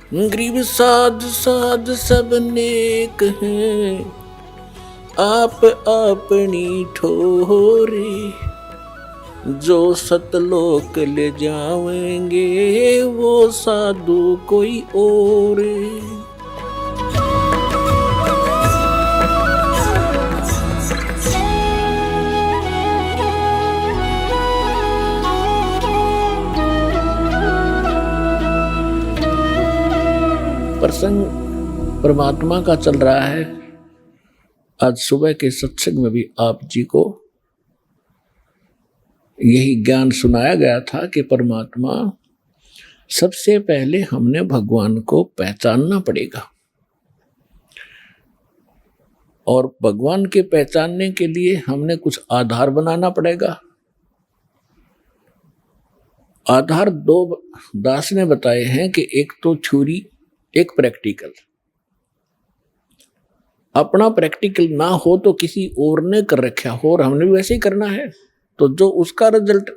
गरीब साध साध सब नेक हैं, आप अपनी ठोरे, जो सतलोक ले जाएंगे वो साधु कोई और। प्रसंग परमात्मा का चल रहा है। आज सुबह के सत्संग में भी आप जी को यही ज्ञान सुनाया गया था कि परमात्मा सबसे पहले हमने भगवान को पहचानना पड़ेगा, और भगवान के पहचानने के लिए हमने कुछ आधार बनाना पड़ेगा। आधार दो दास ने बताए हैं कि एक तो थ्योरी, एक प्रैक्टिकल। अपना प्रैक्टिकल ना हो तो किसी और ने कर रखा हो और हमने भी वैसे ही करना है, तो जो उसका रिजल्ट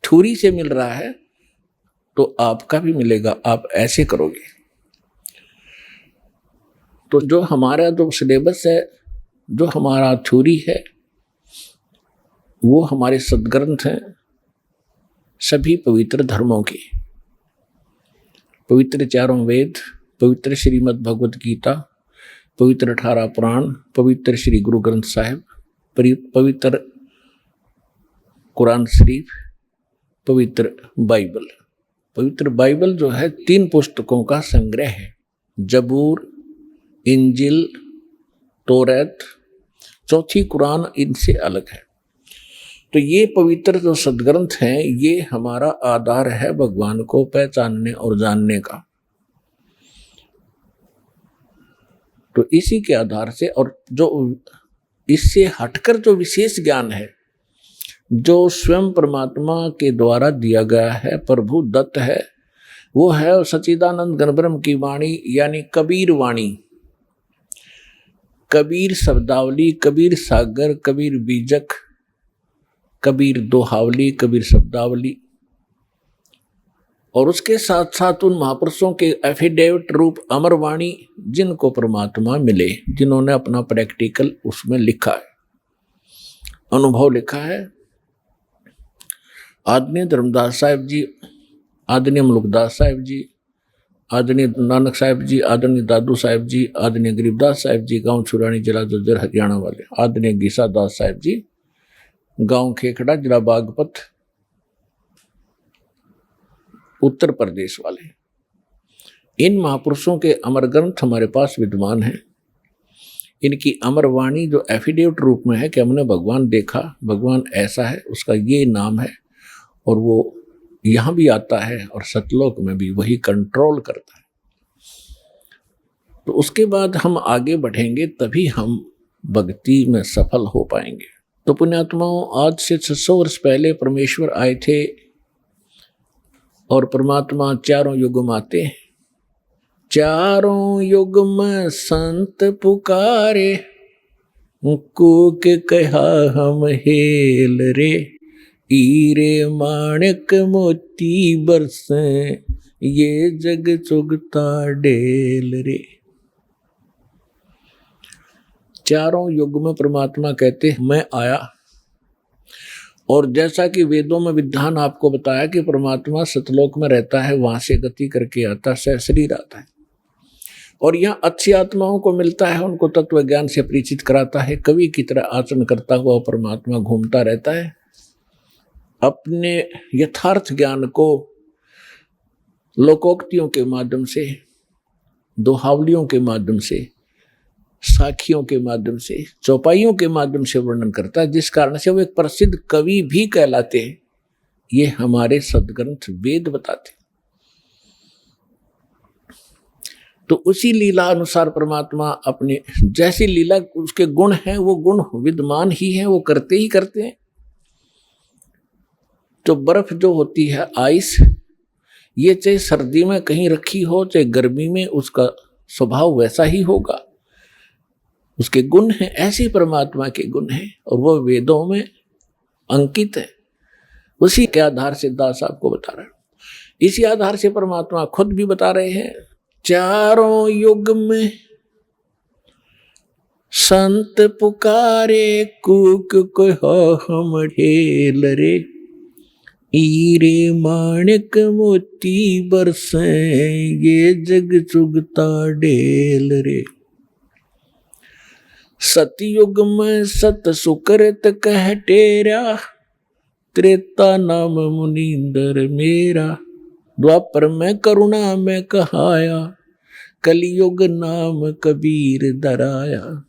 थ्योरी से मिल रहा है तो आपका भी मिलेगा, आप ऐसे करोगे। तो जो हमारा जो सिलेबस है, जो हमारा थ्योरी है, वो हमारे सदग्रंथ हैं सभी पवित्र धर्मों के, पवित्र चारों वेद, पवित्र श्रीमद् भगवत गीता, पवित्र 18 पुराण, पवित्र श्री गुरु ग्रंथ साहिब, पवित्र कुरान शरीफ, पवित्र बाइबल। पवित्र बाइबल जो है 3 पुस्तकों का संग्रह है, जबूर, इंजिल, तौरात, चौथी कुरान इनसे अलग है। तो ये पवित्र जो सदग्रंथ हैं ये हमारा आधार है भगवान को पहचानने और जानने का। तो इसी के आधार से, और जो इससे हटकर जो विशेष ज्ञान है जो स्वयं परमात्मा के द्वारा दिया गया है, प्रभु दत्त है, वो है सच्चिदानंद घनब्रह्म की वाणी, यानी कबीर वाणी। कबीर शब्दावली, कबीर सागर, कबीर बीजक, कबीर दोहावली, कबीर शब्दावली, और उसके साथ साथ उन महापुरुषों के एफिडेविट रूप अमरवाणी, जिनको परमात्मा मिले, जिन्होंने अपना प्रैक्टिकल उसमें लिखा है, अनुभव लिखा है। आदरणीय धर्मदास साहिब जी, आदरणीय मुलुकदास साहिब जी, आदरणीय नानक साहिब जी, आदरणीय दादू साहिब जी, आदरणीय गरीबदास साहिब जी, गांव छुरानी जिला जज्जर हरियाणा वाले, आदरणीय गीसा दास साहिब जी, गांव खेखड़ा जिला बागपत उत्तर प्रदेश वाले। इन महापुरुषों के अमर ग्रंथ हमारे पास विद्यमान हैं। इनकी अमर वाणी जो एफिडेविट रूप में है कि हमने भगवान देखा, भगवान ऐसा है, उसका ये नाम है, और वो यहाँ भी आता है और सतलोक में भी वही कंट्रोल करता है। तो उसके बाद हम आगे बढ़ेंगे, तभी हम भक्ति में सफल हो पाएंगे। तो पुण्यात्माओं, आज से 600 वर्ष पहले परमेश्वर आए थे, और परमात्मा चारों युग में आते हैं। चारों युग में संत पुकारे, कूक कहा हम हेल रे, हीरे माणिक मोती बरसे, ये जग चुगता डेल रे। चारों युग में परमात्मा कहते मैं आया, और जैसा कि वेदों में विधान आपको बताया कि परमात्मा सतलोक में रहता है, वहां से गति करके आता, शरीर आता है, और यहाँ अच्छी आत्माओं को मिलता है, उनको तत्व ज्ञान से परिचित कराता है। कवि की तरह आचरण करता हुआ परमात्मा घूमता रहता है, अपने यथार्थ ज्ञान को लोकोक्तियों के माध्यम से, दोहावलियों के माध्यम से, साखियों के माध्यम से, चौपाइयों के माध्यम से वर्णन करता है, जिस कारण से वो एक प्रसिद्ध कवि भी कहलाते हैं। ये हमारे सदग्रंथ वेद बताते। तो उसी लीला अनुसार परमात्मा अपने जैसी लीला, उसके गुण हैं, वो गुण विद्यमान ही हैं, वो करते ही करते हैं। तो बर्फ जो होती है, आइस, ये चाहे सर्दी में कहीं रखी हो चाहे गर्मी में, उसका स्वभाव वैसा ही होगा, उसके गुण हैं, ऐसे परमात्मा के गुण हैं, और वो वेदों में अंकित है। उसी के आधार से दास आपको बता रहा है। इसी आधार से परमात्मा खुद भी बता रहे हैं चारों युग में संत पुकारे, कूक को हम ढेल रे। हीरे माणिक मोती बरसे, ये जग चुगता ढेल रे। सतयुग में सत सुकृत कह टेरा, त्रेता नाम मुनींदर मेरा। द्वापर में करुणा में कहाया, कलयुग नाम कबीर दराया।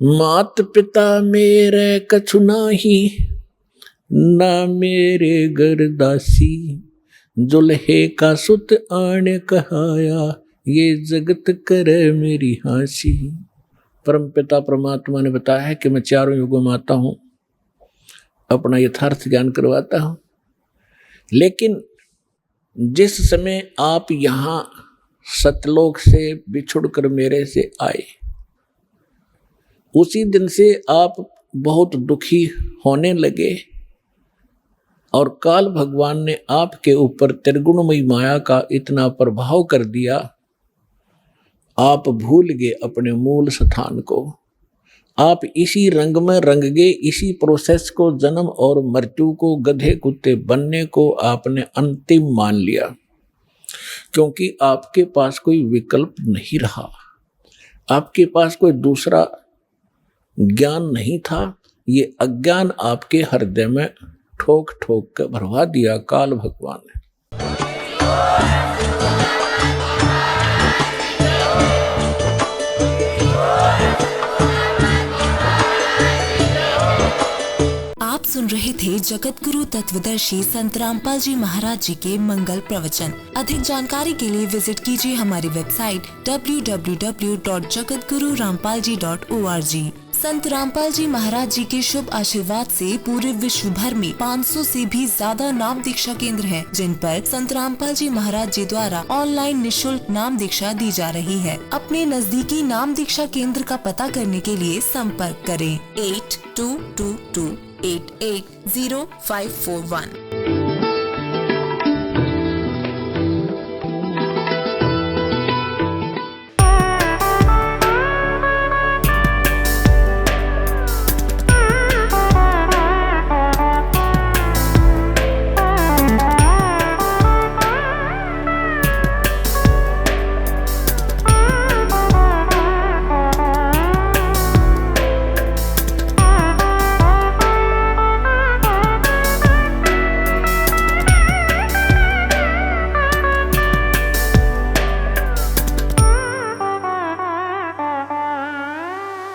मात पिता मेरे कछु नाही, ना मेरे घर दासी। दुल्हे का सुत आने कहाया, ये जगत करे मेरी हांसी। परम पिता परमात्मा ने बताया है कि मैं चारों युगों में आता हूं, अपना यथार्थ ज्ञान करवाता हूं। लेकिन जिस समय आप यहां सतलोक से बिछुड़कर मेरे से आए, उसी दिन से आप बहुत दुखी होने लगे और काल भगवान ने आपके ऊपर त्रिगुणमयी माया का इतना प्रभाव कर दिया, आप भूल गए अपने मूल स्थान को। आप इसी रंग में रंग गए, इसी प्रोसेस को, जन्म और मृत्यु को, गधे कुत्ते बनने को आपने अंतिम मान लिया, क्योंकि आपके पास कोई विकल्प नहीं रहा, आपके पास कोई दूसरा ज्ञान नहीं था। ये अज्ञान आपके हृदय में ठोक ठोक कर भरवा दिया काल भगवान ने। आप सुन रहे थे जगत गुरु तत्वदर्शी संत रामपाल जी महाराज जी के मंगल प्रवचन। अधिक जानकारी के लिए विजिट कीजिए हमारी वेबसाइट www.jagatgururampalji.org। संत रामपाल जी महाराज जी के शुभ आशीर्वाद से पूरे विश्व भर में 500 से भी ज्यादा नाम दीक्षा केंद्र हैं, जिन पर संत रामपाल जी महाराज जी द्वारा ऑनलाइन निशुल्क नाम दीक्षा दी जा रही है। अपने नजदीकी नाम दीक्षा केंद्र का पता करने के लिए संपर्क करें 8222880541।